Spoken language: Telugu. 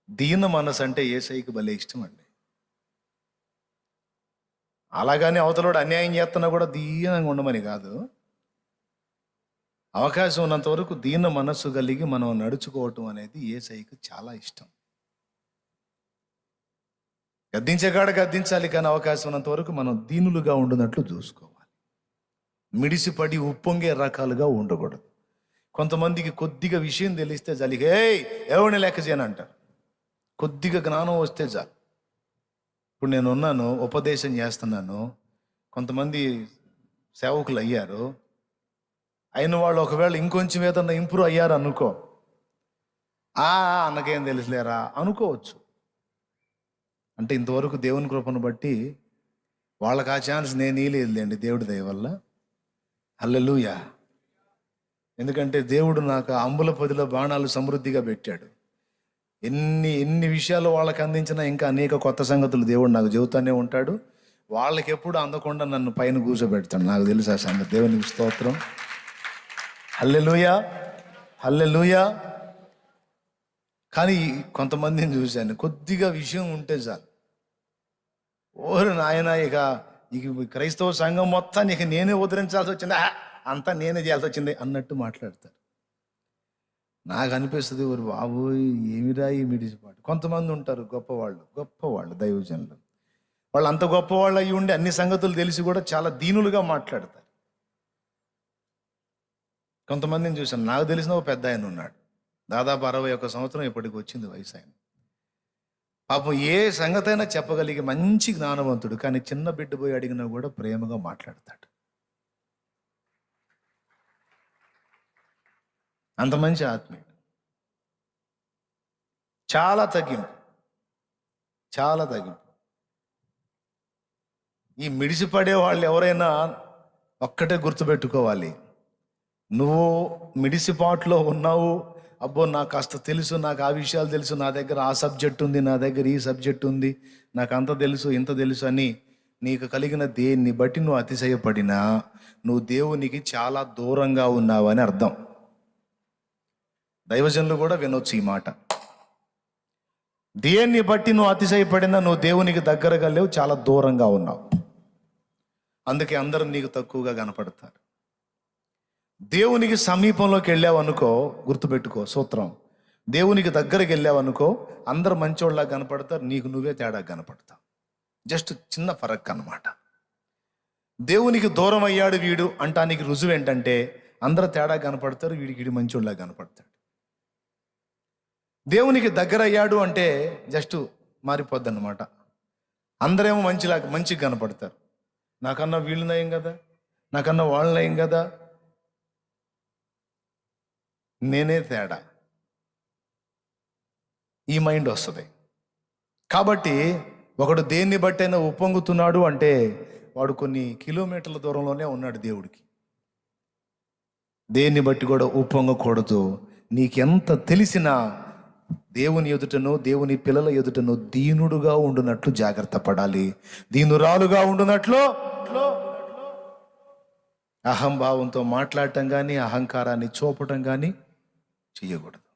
దీన మనసు అంటే యేసయ్యకి భలే ఇష్టం అండి. అలాగని అవతలోడు అన్యాయం చేస్తున్నా కూడా దీనంగా ఉండమని కాదు. అవకాశం ఉన్నంత వరకు దీన మనస్సు కలిగి మనం నడుచుకోవటం అనేది యేసయ్యకి చాలా ఇష్టం. గద్దించే కాడ గద్దించాలి, కానీ అవకాశం ఉన్నంత వరకు మనం దీనులుగా ఉండునట్లు చూసుకోవాలి. మిడిసిపడి ఉప్పొంగే రకాలుగా ఉండకూడదు. కొంతమందికి కొద్దిగా విషయం తెలిస్తే జలిగే ఎవరిని లెక్క చేయనంటారు. కొద్దిగా జ్ఞానం వస్తే చాలు. ఇప్పుడు నేను ఉన్నాను, ఉపదేశం చేస్తున్నాను, కొంతమంది సేవకులు అయ్యారు. అయిన వాళ్ళు ఒకవేళ ఇంకొంచెం ఏదన్నా ఇంప్రూవ్ అయ్యారు అనుకో, అన్నకేం తెలుసులేరా అనుకోవచ్చు. అంటే ఇంతవరకు దేవుని కృపను బట్టి వాళ్ళకి ఆ ఛాన్స్ నేను ఇవ్వలేదులేండి, దేవుడి దయ వల్ల. హల్లెలూయా. ఎందుకంటే దేవుడు నాకు అంబుల పొదిలో బాణాలు సమృద్ధిగా పెట్టాడు. ఎన్ని విషయాలు వాళ్ళకి అందించినా ఇంకా అనేక కొత్త సంగతులు దేవుడు నాకు చెబుతానే ఉంటాడు. వాళ్ళకి ఎప్పుడు అందకుండా నన్ను పైన కూర్చోబెడతాడు. నాకు తెలుసు ఆ సంగతి. దేవునికి స్తోత్రం. హల్లెలూయా, హల్లెలూయా. కానీ కొంతమందిని చూశాను, కొద్దిగా విషయం ఉంటే చాలు, ఓరు నాయన ఇక క్రైస్తవ సంఘం మొత్తాన్ని ఇక నేనే ఉద్ధరించాల్సి వచ్చింది, అంతా నేనే చేయాల్సి వచ్చింది అన్నట్టు మాట్లాడతారు. నాకు అనిపిస్తుంది, ఓరు బాబు ఏమిరా ఈ మిడిసిపాటు. కొంతమంది ఉంటారు గొప్పవాళ్ళు దైవజనులు, వాళ్ళు అంత గొప్పవాళ్ళు అయ్యి ఉండి అన్ని సంగతులు తెలిసి కూడా చాలా దీనులుగా మాట్లాడతారు. కొంతమందిని చూశాను, నాకు తెలిసిన ఒక పెద్ద ఆయన ఉన్నాడు, దాదాపు 61 సంవత్సరం ఇప్పటికి వచ్చింది వయసు. ఆయన పాపం ఏ సంగతి అయినా చెప్పగలిగే మంచి జ్ఞానవంతుడు, కానీ చిన్న బిడ్డ పోయి అడిగినా కూడా ప్రేమగా మాట్లాడతాడు. అంత మంచి ఆత్మీయుడు. చాలా తగ్గింపు. ఈ మిడిసిపడే వాళ్ళు ఎవరైనా ఒక్కటే గుర్తుపెట్టుకోవాలి, నువ్వు మిడిసిపాట్లో ఉన్నావు, అబ్బో నాకు కాస్త తెలుసు, నాకు ఆ విషయాలు తెలుసు, నా దగ్గర ఆ సబ్జెక్ట్ ఉంది, నా దగ్గర ఈ సబ్జెక్ట్ ఉంది, నాకు అంత తెలుసు ఇంత తెలుసు అని నీకు కలిగిన దేన్ని బట్టి నువ్వు అతిశయపడినా నువ్వు దేవునికి చాలా దూరంగా ఉన్నావు అని అర్థం. దైవజనులు కూడా వినొచ్చు ఈ మాట. దేన్ని బట్టి నువ్వు అతిశయపడినా నువ్వు దేవునికి దగ్గరగా లేవు, చాలా దూరంగా ఉన్నావు. అందుకే అందరూ నీకు తక్కువగా కనపడతారు. దేవునికి సమీపంలోకి వెళ్ళావు అనుకో, గుర్తుపెట్టుకో సూత్రం, దేవునికి దగ్గరికి వెళ్ళావు అనుకో, అందరు మంచోళ్ళ కనపడతారు, నీకు నువ్వే తేడా కనపడతావు. జస్ట్ చిన్న ఫరక్ అన్నమాట. దేవునికి దూరం అయ్యాడు వీడు అంటానికి రుజువు ఏంటంటే, అందరూ తేడా కనపడతారు, వీడి మంచోళ్ళ కనపడతాడు. దేవునికి దగ్గర అయ్యాడు అంటే జస్ట్ మారిపోద్ది అన్నమాట. అందరేమో మంచిగా కనపడతారు, నాకన్నా వీళ్ళు నయం కదా, నాకన్నా వాళ్ళు నయం కదా, నేనే తేడా, ఈ మైండ్ వస్తుంది. కాబట్టి ఒకడు దేన్ని బట్టైనా ఉప్పొంగుతున్నాడు అంటే వాడు కొన్ని కిలోమీటర్ల దూరంలోనే ఉన్నాడు దేవుడికి. దేన్ని బట్టి కూడా ఉప్పొంగకూడదు. నీకెంత తెలిసినా దేవుని ఎదుటను దేవుని పిల్లల ఎదుటను దీనుడుగా ఉండునట్లు జాగ్రత్త పడాలి. దీనురాలుగా ఉండునట్లు అహంభావంతో మాట్లాడటం కానీ అహంకారాన్ని చూపటం కానీ చెయ్యకూడదు.